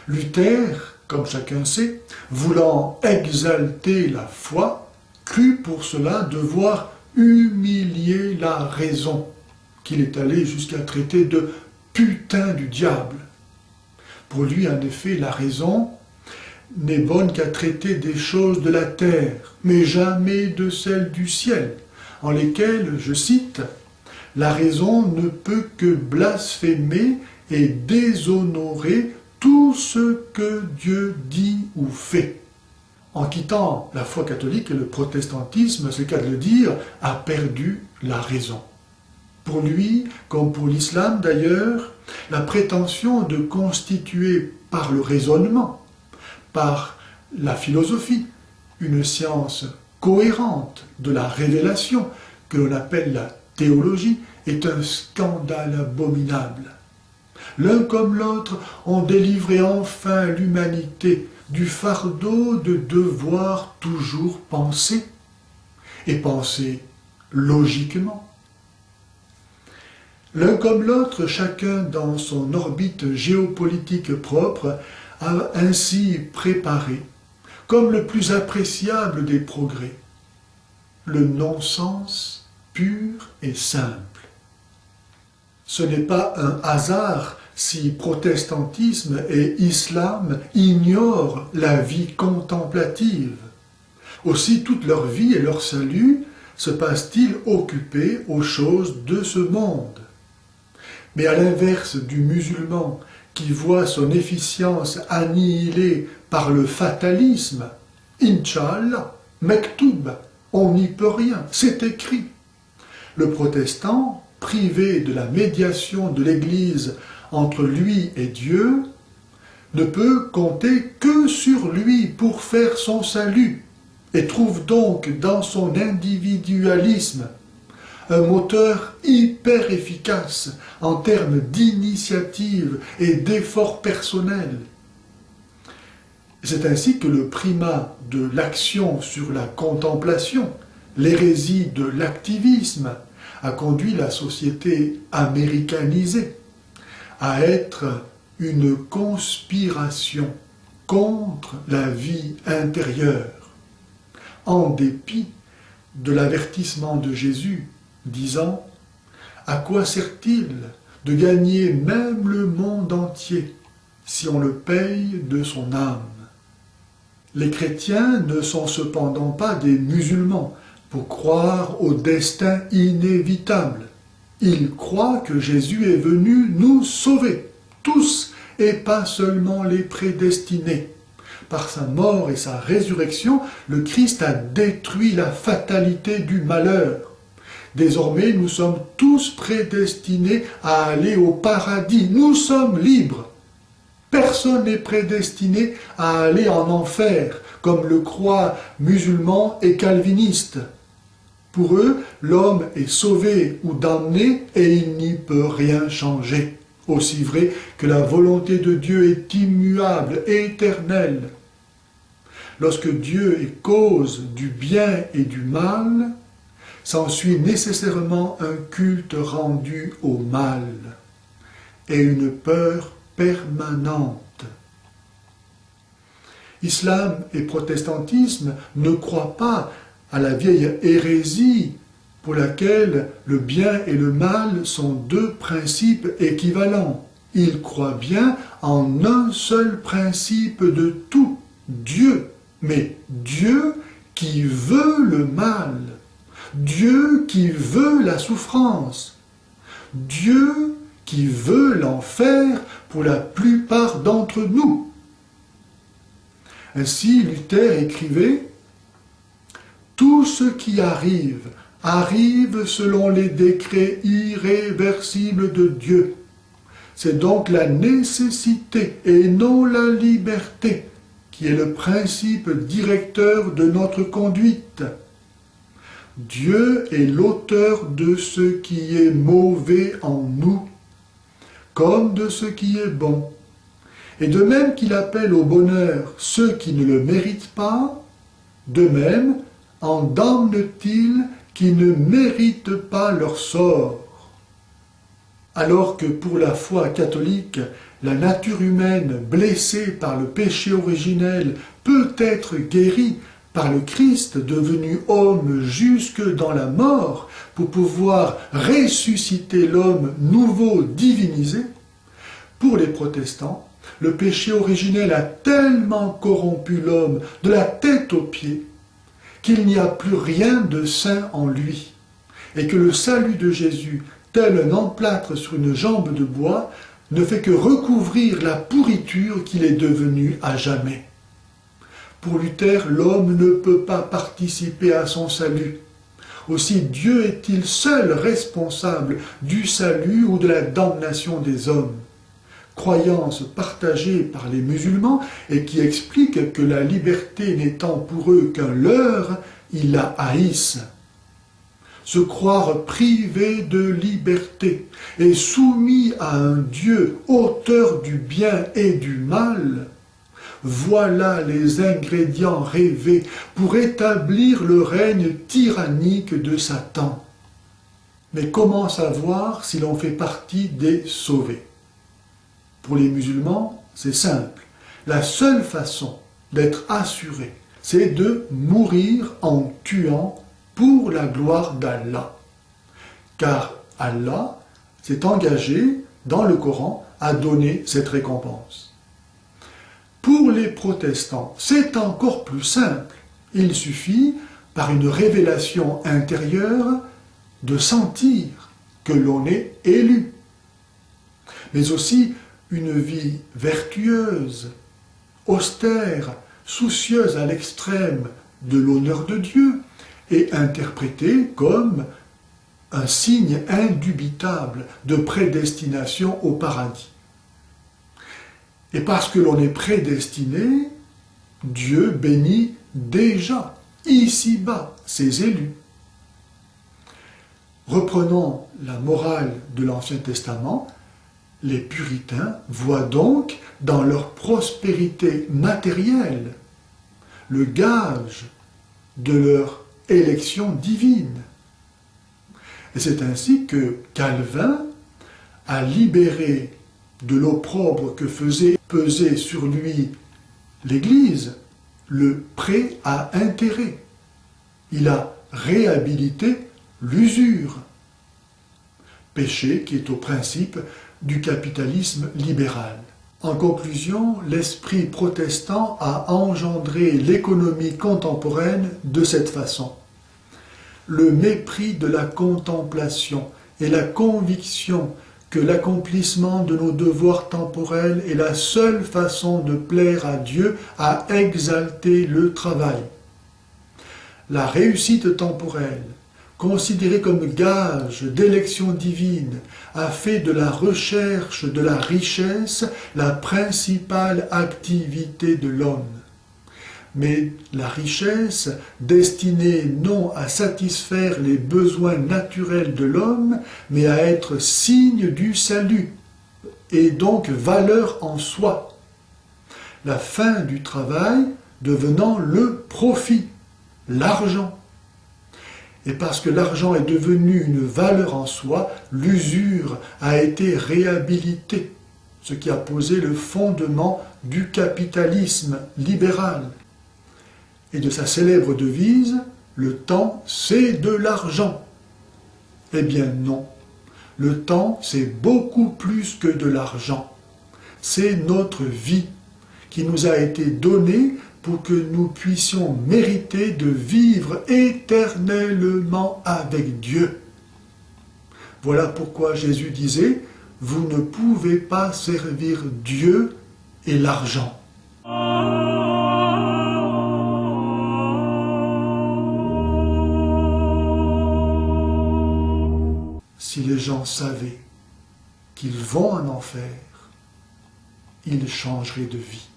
Luther, comme chacun sait, voulant exalter la foi, crut pour cela devoir humilier la raison, qu'il est allé jusqu'à traiter de putain du diable. Pour lui, en effet, la raison n'est bonne qu'à traiter des choses de la terre, mais jamais de celles du ciel, en lesquelles, je cite, « la raison ne peut que blasphémer et déshonorer tout ce que Dieu dit ou fait. » En quittant la foi catholique, le protestantisme, c'est le cas de le dire, a perdu la raison. Pour lui, comme pour l'islam d'ailleurs, la prétention de constituer par le raisonnement, par la philosophie, une science cohérente de la révélation, que l'on appelle la théologie, est un scandale abominable. L'un comme l'autre ont délivré enfin l'humanité du fardeau de devoir toujours penser, et penser logiquement. L'un comme l'autre, chacun dans son orbite géopolitique propre, a ainsi préparé, comme le plus appréciable des progrès, le non-sens pur et simple. Ce n'est pas un hasard si protestantisme et islam ignorent la vie contemplative. Aussi toute leur vie et leur salut se passe-t-il occupés aux choses de ce monde. Mais à l'inverse du musulman qui voit son efficience annihilée par le fatalisme, Inch'Allah, Mektoub, on n'y peut rien, c'est écrit. Le protestant, privé de la médiation de l'Église entre lui et Dieu, ne peut compter que sur lui pour faire son salut, et trouve donc dans son individualisme un moteur hyper efficace en termes d'initiative et d'effort personnel. C'est ainsi que le primat de l'action sur la contemplation, l'hérésie de l'activisme, a conduit la société américanisée à être une conspiration contre la vie intérieure, en dépit de l'avertissement de Jésus disant « À quoi sert-il de gagner même le monde entier si on le paye de son âme ?» Les chrétiens ne sont cependant pas des musulmans pour croire au destin inévitable. Ils croient que Jésus est venu nous sauver, tous, et pas seulement les prédestinés. Par sa mort et sa résurrection, le Christ a détruit la fatalité du malheur. Désormais, nous sommes tous prédestinés à aller au paradis. Nous sommes libres. Personne n'est prédestiné à aller en enfer, comme le croient musulmans et calvinistes. Pour eux, l'homme est sauvé ou damné et il n'y peut rien changer. Aussi vrai que la volonté de Dieu est immuable et éternelle. Lorsque Dieu est cause du bien et du mal, s'ensuit nécessairement un culte rendu au mal et une peur permanente. Islam et protestantisme ne croient pas à la vieille hérésie pour laquelle le bien et le mal sont deux principes équivalents. Ils croient bien en un seul principe de tout, Dieu, mais Dieu qui veut le mal, Dieu qui veut la souffrance, Dieu qui veut l'enfer pour la plupart d'entre nous. Ainsi, Luther écrivait « Tout ce qui arrive, arrive selon les décrets irréversibles de Dieu. C'est donc la nécessité et non la liberté qui est le principe directeur de notre conduite. Dieu est l'auteur de ce qui est mauvais en nous, comme de ce qui est bon. Et de même qu'il appelle au bonheur ceux qui ne le méritent pas, de même, en damne-t-il qui ne méritent pas leur sort. Alors que pour la foi catholique, la nature humaine blessée par le péché originel peut être guérie par le Christ devenu homme jusque dans la mort pour pouvoir ressusciter l'homme nouveau divinisé, pour les protestants, le péché originel a tellement corrompu l'homme de la tête aux pieds qu'il n'y a plus rien de saint en lui, et que le salut de Jésus, tel un emplâtre sur une jambe de bois, ne fait que recouvrir la pourriture qu'il est devenu à jamais. Pour Luther, l'homme ne peut pas participer à son salut. Aussi Dieu est-il seul responsable du salut ou de la damnation des hommes. Croyance partagée par les musulmans et qui explique que la liberté n'étant pour eux qu'un leurre, ils la haïssent. Se croire privé de liberté et soumis à un Dieu auteur du bien et du mal, voilà les ingrédients rêvés pour établir le règne tyrannique de Satan. Mais comment savoir si l'on fait partie des sauvés? Pour les musulmans, c'est simple. La seule façon d'être assuré, c'est de mourir en tuant pour la gloire d'Allah. Car Allah s'est engagé dans le Coran à donner cette récompense. Pour les protestants, c'est encore plus simple. Il suffit, par une révélation intérieure, de sentir que l'on est élu. Mais aussi une vie vertueuse, austère, soucieuse à l'extrême de l'honneur de Dieu, et interprétée comme un signe indubitable de prédestination au paradis. Et parce que l'on est prédestiné, Dieu bénit déjà, ici-bas, ses élus. Reprenons la morale de l'Ancien Testament, les puritains voient donc dans leur prospérité matérielle le gage de leur élection divine. Et c'est ainsi que Calvin a libéré de l'opprobre que faisait peser sur lui l'Église le prêt à intérêt. Il a réhabilité l'usure, péché qui est au principe du capitalisme libéral. En conclusion, l'esprit protestant a engendré l'économie contemporaine de cette façon. Le mépris de la contemplation et la conviction que l'accomplissement de nos devoirs temporels est la seule façon de plaire à Dieu a exalté le travail. La réussite temporelle, considérée comme gage d'élection divine, a fait de la recherche de la richesse la principale activité de l'homme. Mais la richesse, destinée non à satisfaire les besoins naturels de l'homme, mais à être signe du salut, et donc valeur en soi. La fin du travail devenant le profit, l'argent. Et parce que l'argent est devenu une valeur en soi, l'usure a été réhabilitée, ce qui a posé le fondement du capitalisme libéral. Et de sa célèbre devise, le temps c'est de l'argent. Eh bien non, le temps c'est beaucoup plus que de l'argent. C'est notre vie qui nous a été donnée pour que nous puissions mériter de vivre éternellement avec Dieu. Voilà pourquoi Jésus disait, « Vous ne pouvez pas servir Dieu et l'argent. » Si les gens savaient qu'ils vont en enfer, ils changeraient de vie.